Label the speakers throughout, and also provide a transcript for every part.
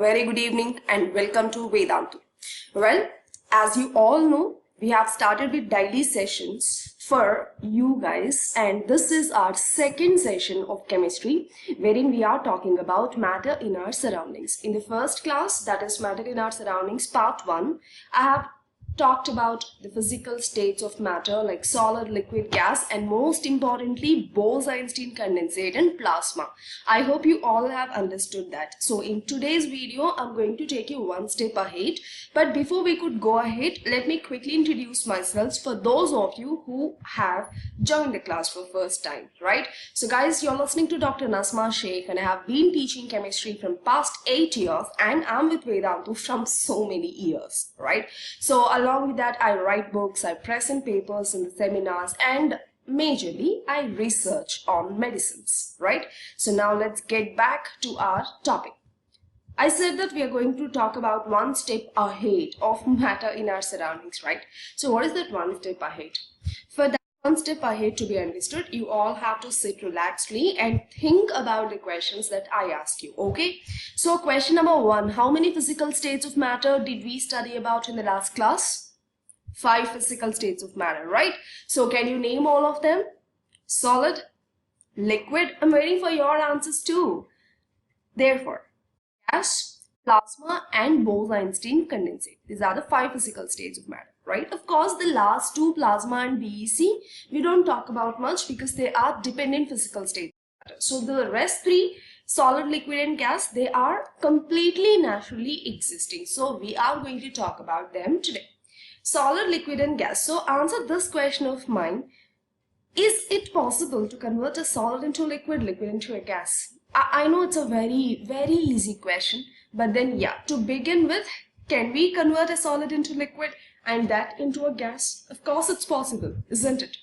Speaker 1: very good evening and welcome to Vedantu. Well, as you all know, we have started with daily sessions for you guys, and this is our second session of chemistry wherein we are talking about matter in our surroundings. In the first class, that is matter in our surroundings part 1, I have talked about the physical states of matter like solid, liquid, gas, and most importantly Bose-Einstein condensate and plasma. I hope you all have understood that. So in today's video I'm going to take you one step ahead, but before we could go ahead, let me quickly introduce myself for those of you who have joined the class for first time, right? So guys, you're listening to Dr. Nazma and I have been teaching chemistry from past 8 years and I'm with Vedantu from so many years, right? So along with that, I write books, I present papers in the seminars, and majorly I research on medicines, right? So now let's get back to our topic. I said that we are going to talk about one step ahead of matter in our surroundings, right? So what is that one step ahead? For that one step ahead to be understood, you all have to sit relaxedly and think about the questions that I ask you, okay? So question number 1, how many physical states of matter did we study about in the last class? 5 physical states of matter, right? So can you name all of them? Solid, liquid, I'm waiting for your answers too. Therefore, gas, plasma, and Bose-Einstein condensate. These are the 5 physical states of matter, right? Of course, the last 2, plasma and BEC, we don't talk about much because they are dependent physical states of matter. So the rest 3, solid, liquid, and gas, they are completely naturally existing. So we are going to talk about them today. Solid, liquid, and gas. So answer this question of mine. Is it possible to convert a solid into liquid, liquid into a gas? I know it's a very, very easy question. But then, yeah, to begin with, can we convert a solid into liquid and that into a gas? Of course it's possible, isn't it?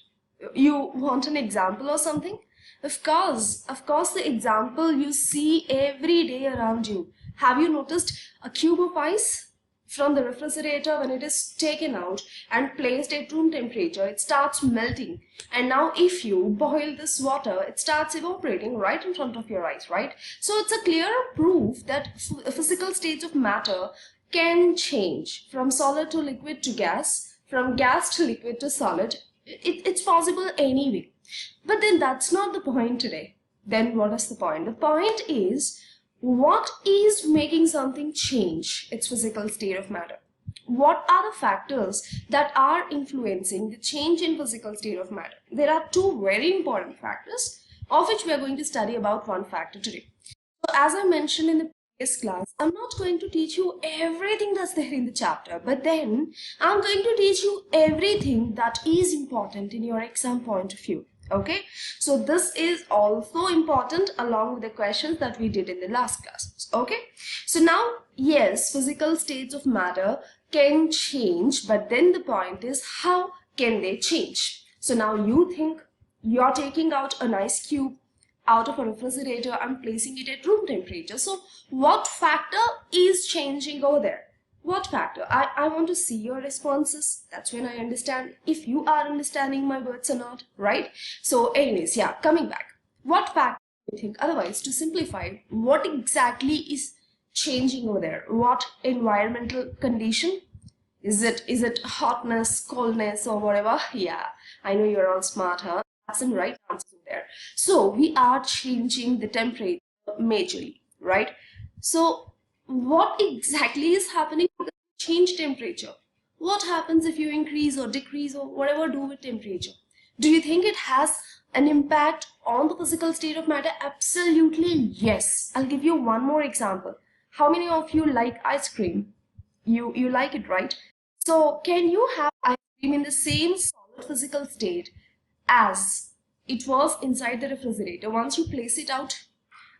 Speaker 1: You want an example or something? Of course, the example you see every day around you. Have you noticed a cube of ice? From the refrigerator, when it is taken out and placed at room temperature, it starts melting. And now if you boil this water, it starts evaporating right in front of your eyes, right? So it's a clear proof that physical states of matter can change from solid to liquid to gas, from gas to liquid to solid. It's possible anyway. But then that's not the point today. Then what is the point? The point is, what is making something change its physical state of matter? What are the factors that are influencing the change in physical state of matter? There are 2 very important factors, of which we are going to study about one factor today. So as I mentioned in the previous class, I'm not going to teach you everything that's there in the chapter, but then I'm going to teach you everything that is important in your exam point of view. Okay, so this is also important along with the questions that we did in the last classes. Okay, so now, yes, physical states of matter can change, but then the point is, how can they change? So now you think you're taking out an ice cube out of a refrigerator and placing it at room temperature. So what factor is changing over there? What factor? I want to see your responses. That's when I understand if you are understanding my words or not, right? So anyways, yeah, coming back. What factor do you think? Otherwise, to simplify, what exactly is changing over there? What environmental condition? Is it hotness, coldness, or whatever? Yeah, I know you're all smart, huh? That's some right answers there. So we are changing the temperature majorly, right? So what exactly is happening with change temperature? What happens if you increase or decrease or whatever do with temperature? Do you think it has an impact on the physical state of matter? Absolutely yes. I'll give you one more example. How many of you like ice cream? You like it, right? So can you have ice cream in the same solid physical state as it was inside the refrigerator once you place it out?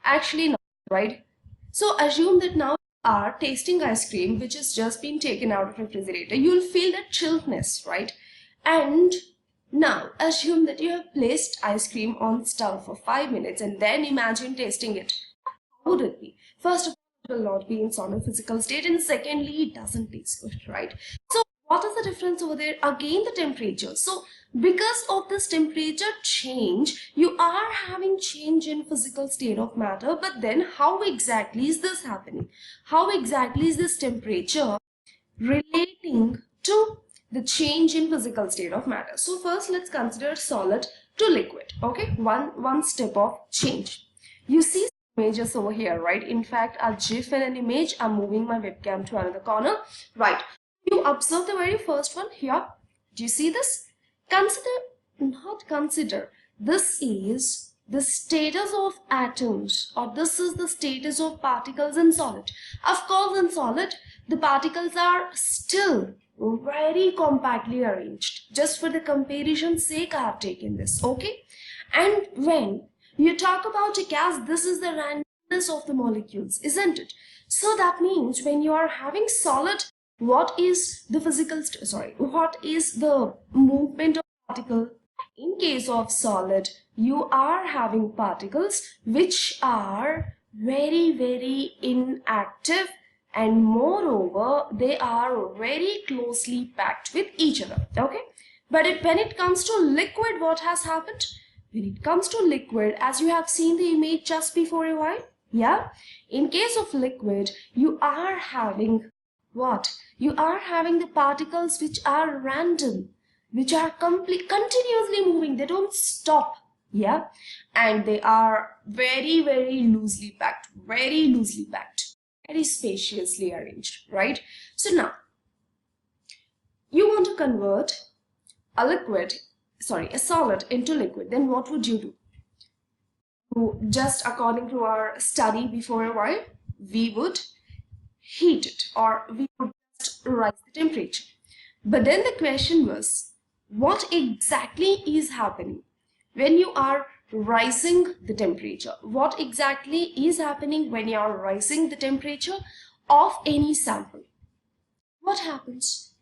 Speaker 1: Actually not, right? So assume that now you are tasting ice cream which has just been taken out of refrigerator. You'll feel that chilledness, right? And now assume that you have placed ice cream on the stove for 5 minutes and then imagine tasting it. How would it be? First of all, it will not be in solid physical state, and secondly, it doesn't taste good, right? So What is the difference over there? Again, the temperature. So because of this temperature change, you are having change in physical state of matter. But then how exactly is this happening? How exactly is this temperature relating to the change in physical state of matter? So first let's consider solid to liquid. Okay, one step of change. You see images over here, right? In fact, a GIF and an image. I'm moving my webcam to another corner, right? You observe the very first one here. Do you see this? Not consider. This is the status of atoms, or this is the status of particles in solid. Of course, in solid, the particles are still very compactly arranged. Just for the comparison's sake, I have taken this, okay? And when you talk about a gas, this is the randomness of the molecules, isn't it? So that means when you are having solid, what is the what is the movement of particle? In case of solid, you are having particles which are very inactive, and moreover they are very closely packed with each other, okay? But when it comes to liquid, what has happened? When it comes to liquid, as you have seen the image just before a while, yeah, in case of liquid, you are having what? You are having the particles which are random, which are continuously moving. They don't stop, yeah, and they are very loosely packed, very spaciously arranged, right? So now you want to convert a solid into liquid. Then what would you do? Just according to our study before a while, we would heat it, or we would just rise the temperature. But then the question was, what exactly is happening when you are rising the temperature? What exactly is happening when you are rising the temperature of any sample? What happens?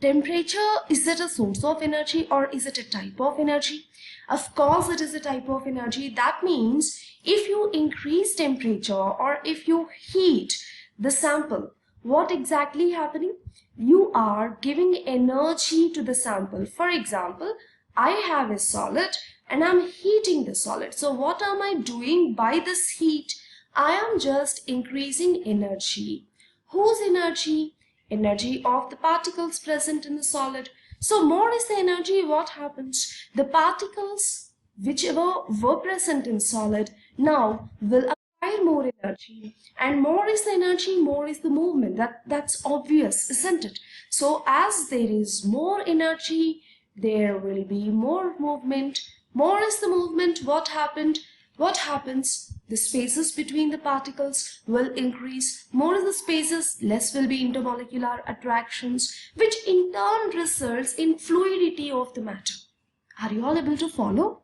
Speaker 1: Temperature, is it a source of energy or is it a type of energy? Of course it is a type of energy. That means if you increase temperature or if you heat the sample, what exactly happening? You are giving energy to the sample. For example, I have a solid and I'm heating the solid. So what am I doing by this heat? I am just increasing energy. Whose energy? Energy of the particles present in the solid. So more is the energy, what happens? The particles whichever were present in solid now will acquire more energy, and more is the energy, more is the movement. That's obvious, isn't it? So as there is more energy, there will be more movement. More is the movement. What happens? The spaces between the particles will increase. More is the spaces, less will be intermolecular attractions, which in turn results in fluidity of the matter. Are you all able to follow?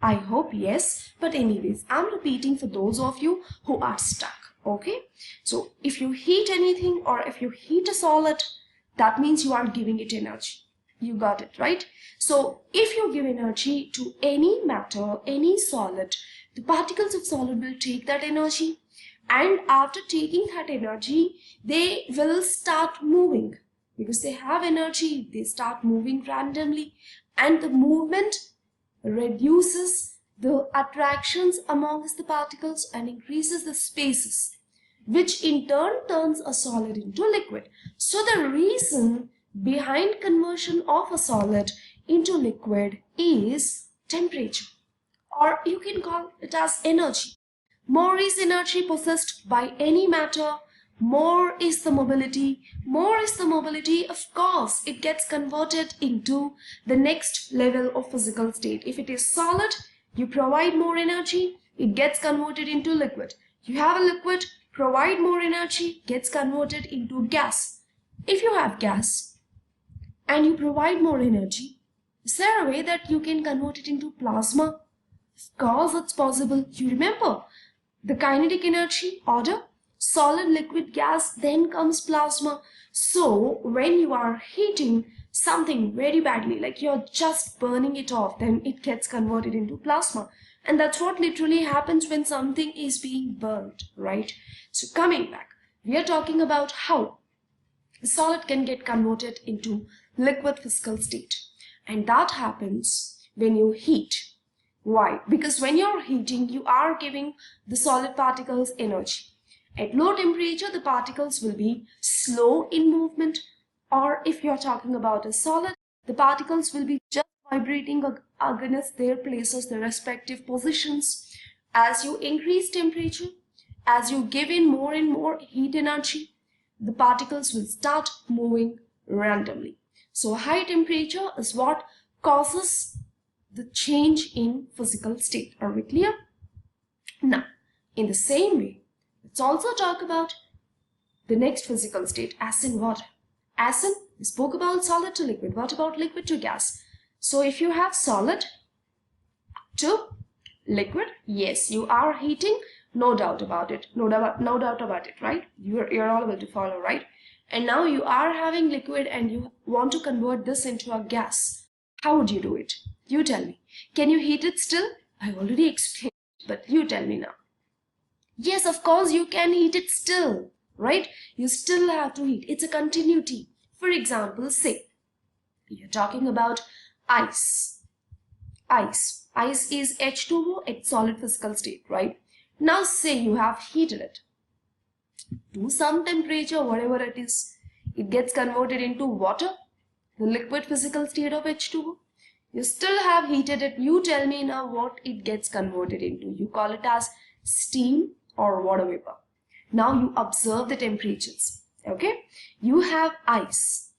Speaker 1: I hope yes, but anyways, I'm repeating for those of you who are stuck, okay? So if you heat anything or if you heat a solid, that means you are giving it energy. You got it, right? So if you give energy to any matter, any solid, the particles of solid will take that energy, and after taking that energy, they will start moving. Because they have energy, they start moving randomly, and the movement reduces the attractions amongst the particles and increases the spaces, which in turn turns a solid into liquid. So the reason behind conversion of a solid into liquid is temperature, or you can call it as energy. More is energy possessed by any matter, more is the mobility. More is the mobility, of course, it gets converted into the next level of physical state. If it is solid, you provide more energy, it gets converted into liquid. You have a liquid, provide more energy, gets converted into gas. If you have gas and you provide more energy, is there a way that you can convert it into plasma? Of course it's possible. You remember the kinetic energy order? Solid, liquid, gas, then comes plasma. So when you are heating something very badly, like you're just burning it off, then it gets converted into plasma. And that's what literally happens when something is being burnt, right? So coming back, we are talking about how the solid can get converted into liquid physical state. And that happens when you heat. Why? Because when you're heating, you are giving the solid particles energy. At low temperature, the particles will be slow in movement, or if you're talking about a solid, the particles will be just vibrating against their places, their respective positions. As you increase temperature, as you give in more and more heat energy, the particles will start moving randomly. So high temperature is what causes the change in physical state. Are we clear? Now, in the same way, let's also talk about the next physical state, acid water. Acid, we spoke about solid to liquid. What about liquid to gas? So if you have solid to liquid, yes, you are heating, no doubt about it. No doubt about it, right? You're all able to follow, right? And now you are having liquid and you want to convert this into a gas. How would you do it? You tell me. Can you heat it still? I already explained, but you tell me now. Yes, of course you can heat it still, right? You still have to heat. It's a continuity. For example, say, you're talking about ice. Ice is H2O, it's solid physical state, right? Now say you have heated it to some temperature, whatever it is, it gets converted into water, the liquid physical state of H2O. You still have heated it. You tell me now what it gets converted into. You call it as steam or water vapor. Now you observe the temperatures. Okay, you have ice.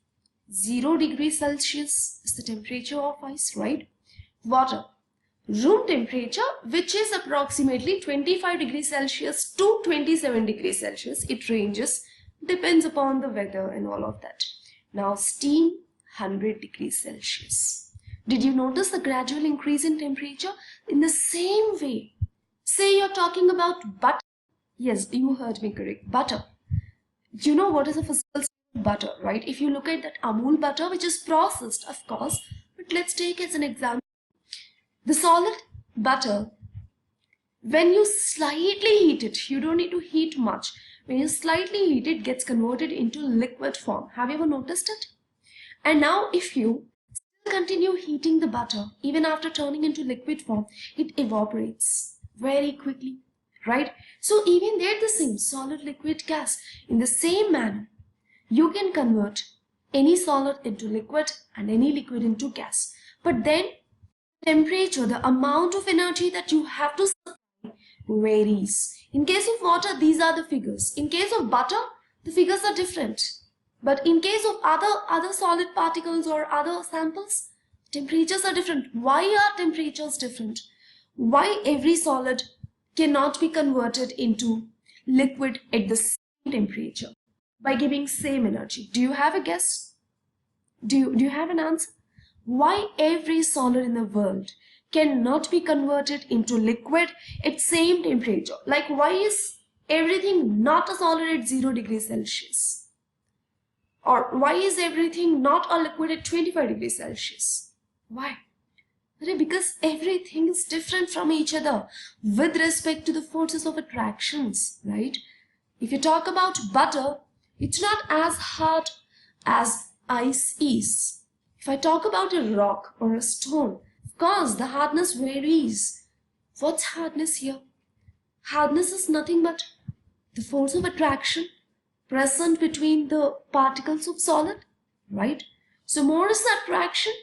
Speaker 1: 0 degrees Celsius is the temperature of ice, right? Water, room temperature, which is approximately 25 degrees Celsius to 27 degrees Celsius. It ranges, depends upon the weather and all of that. Now steam, 100 degrees Celsius. Did you notice the gradual increase in temperature? In the same way, say you're talking about butter. Yes, you heard me correct. Butter. You know what is a physical state of butter, right? If you look at that Amul butter, which is processed, of course, but let's take as an example the solid butter. When you slightly heat it, you don't need to heat much. When you slightly heat it, gets converted into liquid form. Have you ever noticed it? And now if you still continue heating the butter, even after turning into liquid form, it evaporates very quickly, right? So even they're the same, solid, liquid, gas. In the same manner, you can convert any solid into liquid and any liquid into gas. But then temperature, the amount of energy that you have to supply varies. In case of water, these are the figures. In case of butter, the figures are different. But in case of other solid particles or other samples, temperatures are different. Why are temperatures different? Why every solid cannot be converted into liquid at the same temperature by giving same energy? Do you have a guess? Do you have an answer? Why every solid in the world cannot be converted into liquid at same temperature? Like why is everything not a solid at 0 degrees Celsius? Or why is everything not a liquid at 25 degrees Celsius? Why? Because everything is different from each other with respect to the forces of attractions, right? If you talk about butter, it's not as hard as ice is. If I talk about a rock or a stone, of course the hardness varies. What's hardness here? Hardness is nothing but the force of attraction present between the particles of solid, right? So more is the attraction,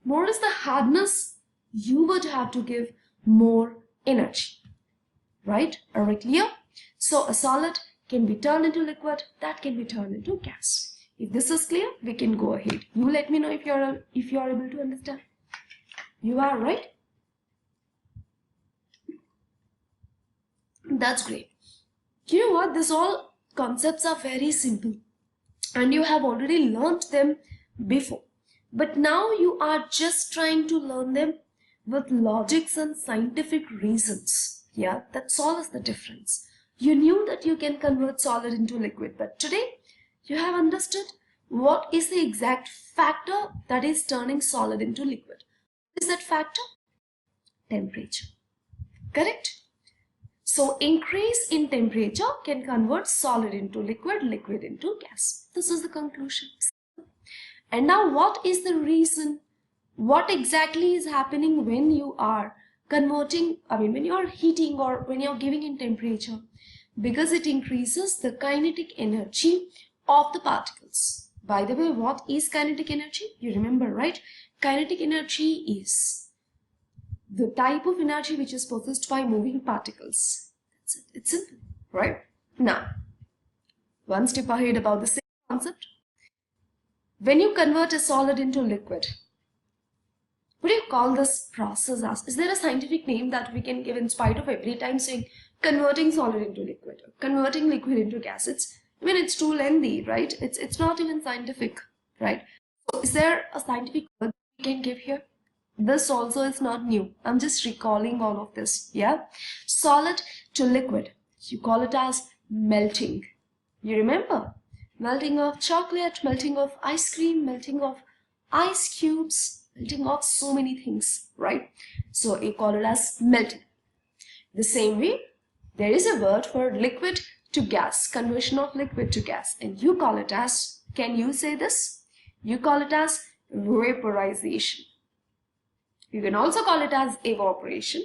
Speaker 1: more is the hardness, you would have to give more energy, right? Are we clear? So a solid can be turned into liquid, that can be turned into gas. If this is clear, we can go ahead. You let me know if you're able to understand. You are, right? That's great. You know what? These all concepts are very simple and you have already learned them before. But now you are just trying to learn them with logics and scientific reasons. Yeah, that's all is the difference. You knew that you can convert solid into liquid, but today you have understood what is the exact factor that is turning solid into liquid. What is that factor? Temperature. Correct? So increase in temperature can convert solid into liquid, liquid into gas. This is the conclusion. And now what is the reason? What exactly is happening when you are converting, when you are heating or when you are giving in temperature? Because it increases the kinetic energy of the particles. By the way, what is kinetic energy? You remember, right? Kinetic energy is the type of energy which is possessed by moving particles. That's it. It's simple, right? Now, one step ahead about the same concept. When you convert a solid into liquid, what do you call this process as? Is there a scientific name that we can give in spite of every time saying converting solid into liquid, or converting liquid into gas? It's too lengthy, right? It's not even scientific, right? So is there a scientific word we can give here? This also is not new. I'm just recalling all of this, yeah? Solid to liquid, you call it as melting. You remember? Melting of chocolate, melting of ice cream, melting of ice cubes, melting of so many things, right? So you call it as melting. The same way, there is a word for liquid to gas, conversion of liquid to gas, and you call it as, can you say this? You call it as vaporization. You can also call it as evaporation,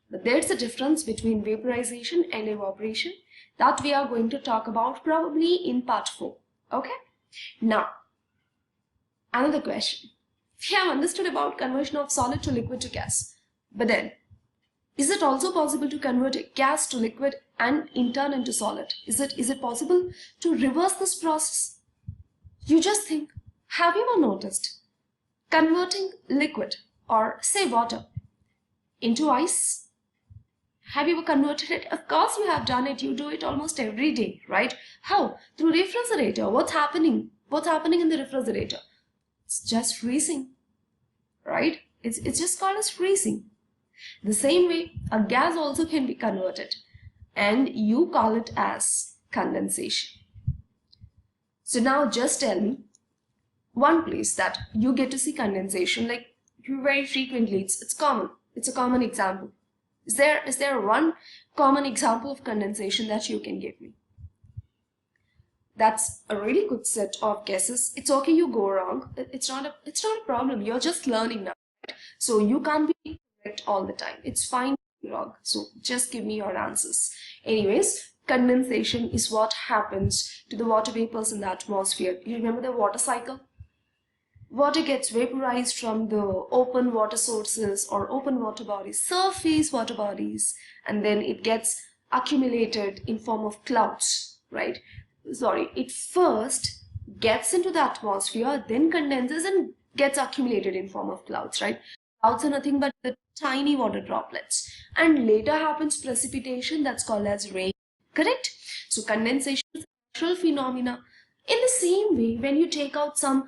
Speaker 1: but there's a difference between vaporization and evaporation that we are going to talk about probably in part 4. Okay? Now, another question. We have understood about conversion of solid to liquid to gas, but then, is it also possible to convert gas to liquid and in turn into solid? Is it possible to reverse this process? You just think, have you ever noticed converting liquid, or say water, into ice? Have you ever converted it? Of course you have done it. You do it almost every day, right? How? Through refrigerator. What's happening? What's happening in the refrigerator? It's just freezing, right? It's just called as freezing. The same way, a gas also can be converted, and you call it as condensation. So now just tell me one place that you get to see condensation, like very frequently. It's common. It's a common example. Is there one common example of condensation that you can give me? That's a really good set of guesses. It's okay, you go wrong. It's not a problem. You're just learning now, right? So you can't be correct all the time. It's fine to be wrong. So just give me your answers. Anyways, condensation is what happens to the water vapors in the atmosphere. You remember the water cycle? Water gets vaporized from the open water sources or open water bodies, surface water bodies, and then it gets accumulated in form of clouds, right? Sorry, it first gets into the atmosphere, then condenses and gets accumulated in form of clouds, right? Clouds are nothing but the tiny water droplets, and later happens precipitation, that's called as rain, correct? So condensation is a natural phenomena. In the same way, when you take out some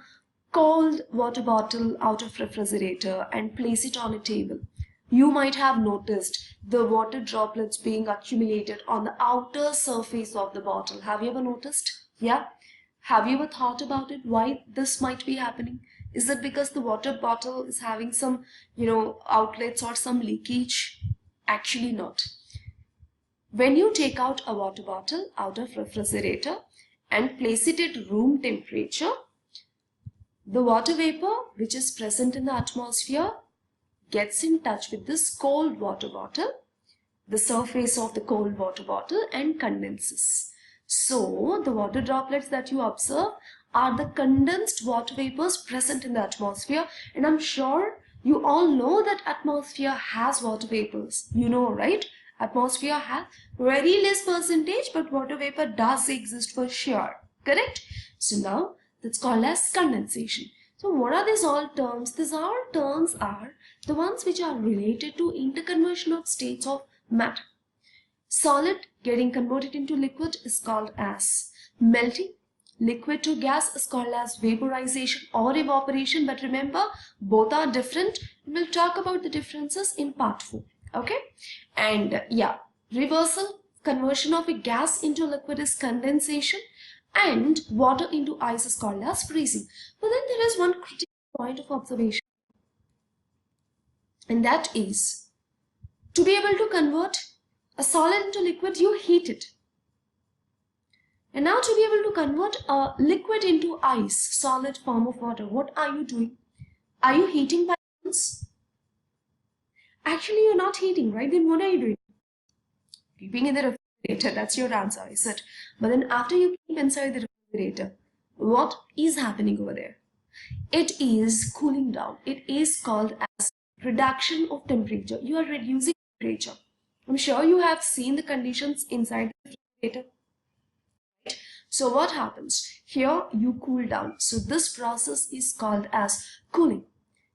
Speaker 1: cold water bottle out of refrigerator and place it on a table, you might have noticed the water droplets being accumulated on the outer surface of the bottle. Have you ever noticed? Yeah. Have you ever thought about it? Why this might be happening? Is it because the water bottle is having some, outlets or some leakage? Actually not. When you take out a water bottle out of refrigerator and place it at room temperature, the water vapor which is present in the atmosphere gets in touch with this cold water bottle, the surface of the cold water bottle, and condenses. So the water droplets that you observe are the condensed water vapors present in the atmosphere, and I'm sure you all know that atmosphere has water vapors. You know, right? Atmosphere has very less percentage, but water vapor does exist for sure. Correct? So now that's called as condensation. So what are these all terms? These all terms are the ones which are related to interconversion of states of matter. Solid getting converted into liquid is called as melting. Liquid to gas is called as vaporization or evaporation. But remember, both are different. We'll talk about the differences in part 4. Okay? And reversal, conversion of a gas into liquid is condensation, and water into ice is called as freezing. But then there is one critical point of observation, and that is, to be able to convert a solid into liquid, you heat it. And now to be able to convert a liquid into ice, solid form of water, what are you doing? Are you heating by chance? Actually, you're not heating, right? Then what are you doing? Keeping in the refrigerator, that's your answer, is it? But then after you keep inside the refrigerator, what is happening over there? It is cooling down. It is called as reduction of temperature. You are reducing temperature. I'm sure you have seen the conditions inside the refrigerator. So what happens? Here you cool down. So this process is called as cooling.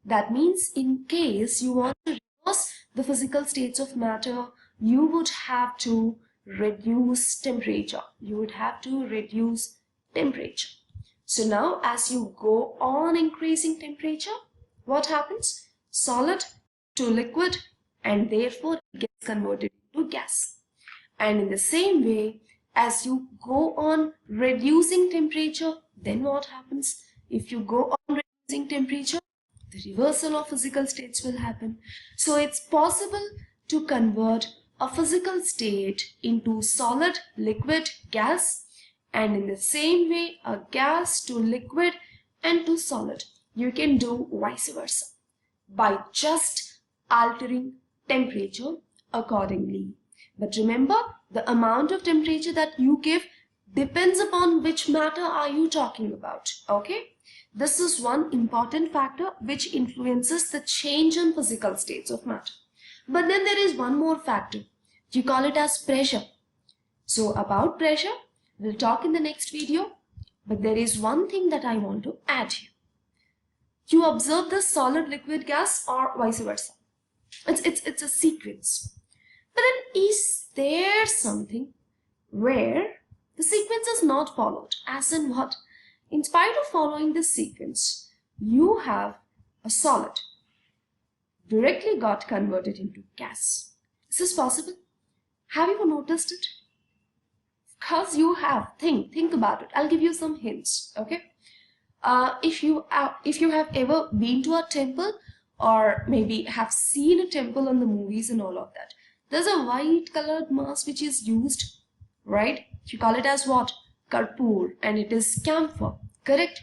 Speaker 1: That means in case you want to reverse the physical states of matter, you would have to reduce temperature. You would have to reduce temperature. So now as you go on increasing temperature, what happens? Solid to liquid, and therefore it gets converted into gas. And in the same way, as you go on reducing temperature, then what happens? If you go on reducing temperature, the reversal of physical states will happen. So it's possible to convert a physical state into solid, liquid, gas, and in the same way a gas to liquid and to solid. You can do vice versa by just altering temperature accordingly. But remember, the amount of temperature that you give depends upon which matter are you talking about, okay? This is one important factor which influences the change in physical states of matter. But then there is one more factor. You call it as pressure. So about pressure, we'll talk in the next video. But there is one thing that I want to add here. You observe this solid, liquid, gas, or vice versa. It's a sequence. But then is there something where the sequence is not followed? As in what? In spite of following this sequence, you have a solid directly got converted into gas. Is this possible? Have you ever noticed it? Because you have. Think about it. I'll give you some hints, okay? If you have ever been to a temple, or maybe have seen a temple in the movies and all of that, there's a white colored mass which is used, right? You call it as what? Karpur, and it is camphor, correct?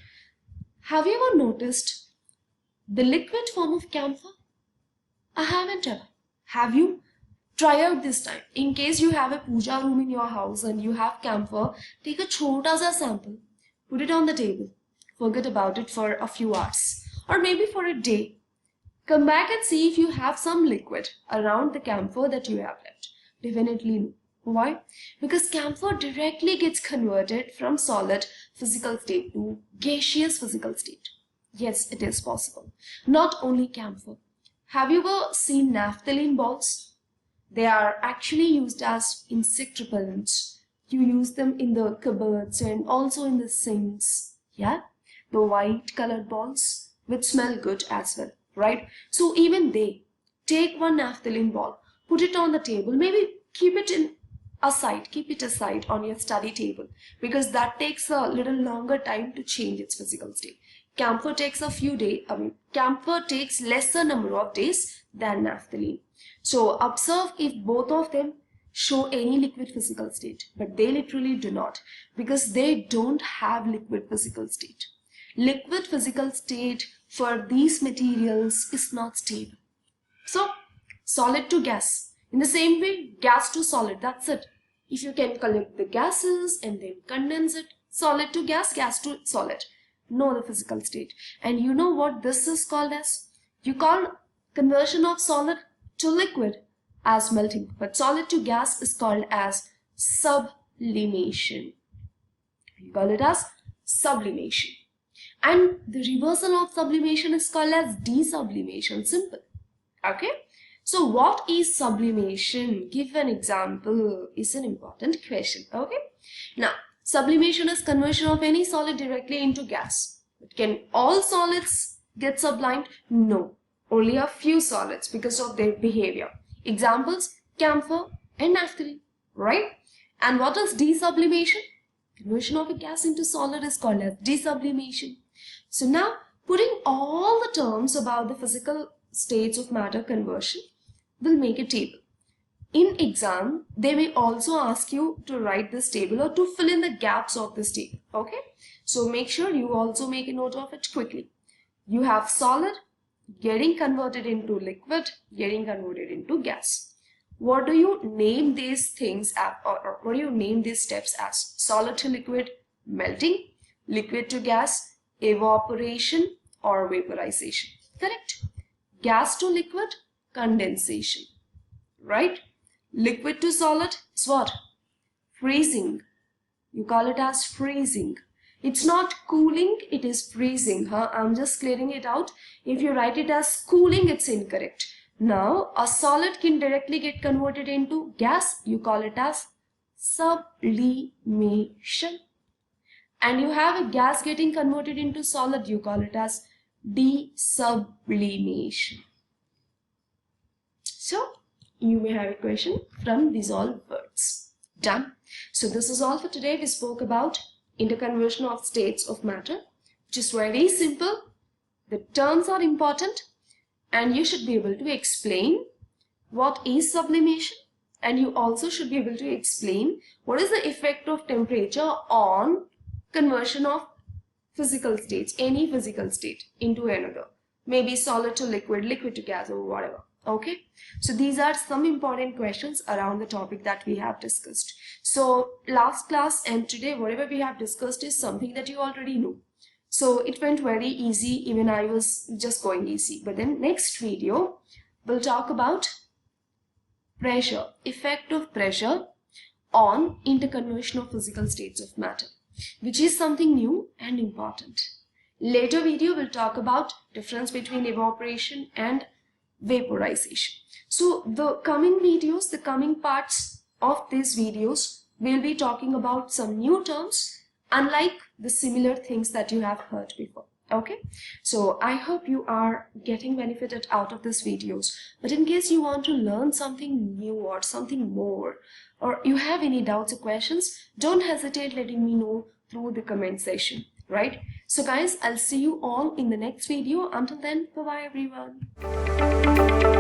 Speaker 1: Have you ever noticed the liquid form of camphor? I haven't ever. Have you? Try out this time. In case you have a puja room in your house and you have camphor, take a chota sa sample, put it on the table, forget about it for a few hours or maybe for a day. Come back and see if you have some liquid around the camphor that you have left. Definitely no. Why? Because camphor directly gets converted from solid physical state to gaseous physical state. Yes, it is possible. Not only camphor. Have you ever seen naphthalene balls? They are actually used as insect repellents. You use them in the cupboards and also in the sinks. Yeah? The white colored balls which smell good as well. Right? So even they take one naphthalene ball, put it on the table, maybe keep it aside on your study table, because that takes a little longer time to change its physical state. Camphor takes camphor takes lesser number of days than naphthalene. So observe if both of them show any liquid physical state, but they literally do not, because they don't have liquid physical state. Liquid physical state for these materials is not stable. So, solid to gas. In the same way, gas to solid, that's it. If you can collect the gases and then condense it, solid to gas, gas to solid. Know the physical state. And you know what this is called as? You call conversion of solid to liquid as melting, but solid to gas is called as sublimation. You call it as sublimation. And the reversal of sublimation is called as desublimation. Simple. Okay. So what is sublimation? Give an example is an important question. Okay. Now, sublimation is conversion of any solid directly into gas. But can all solids get sublimed? No. Only a few solids because of their behavior. Examples, camphor and naphthalene. Right? And what is desublimation? Conversion of a gas into solid is called as desublimation. So now, putting all the terms about the physical states of matter conversion, we'll make a table. in exam, they may also ask you to write this table or to fill in the gaps of this table. Okay, so make sure you also make a note of it quickly. You have solid getting converted into liquid, getting converted into gas. What do you name these things or what do you name these steps as? Solid to liquid, melting; liquid to gas, evaporation or vaporization. Correct? Gas to liquid, condensation. Right? Liquid to solid is what? Freezing. You call it as freezing. It's not cooling, it is freezing. I'm just clearing it out. If you write it as cooling, it's incorrect. Now, a solid can directly get converted into gas. You call it as sublimation. And you have a gas getting converted into solid. You call it as desublimation. So, you may have a question from these all words. Done. So, this is all for today. We spoke about interconversion of states of matter, which is very simple. The terms are important and you should be able to explain what is sublimation, and you also should be able to explain what is the effect of temperature on conversion of physical states, any physical state into another, maybe solid to liquid, liquid to gas or whatever. Okay, so these are some important questions around the topic that we have discussed. So last class and today whatever we have discussed is something that you already know. So it went very easy, even I was just going easy. But then next video we'll talk about pressure, effect of pressure on interconversion of physical states of matter, which is something new and important. Later video we'll talk about difference between evaporation and vaporization. So the coming videos, the coming parts of these videos, we'll be talking about some new terms unlike the similar things that you have heard before. Okay, so I hope you are getting benefited out of these videos. But in case you want to learn something new or something more, or you have any doubts or questions, don't hesitate letting me know through the comment section. Right? So guys, I'll see you all in the next video. Until then, bye bye everyone.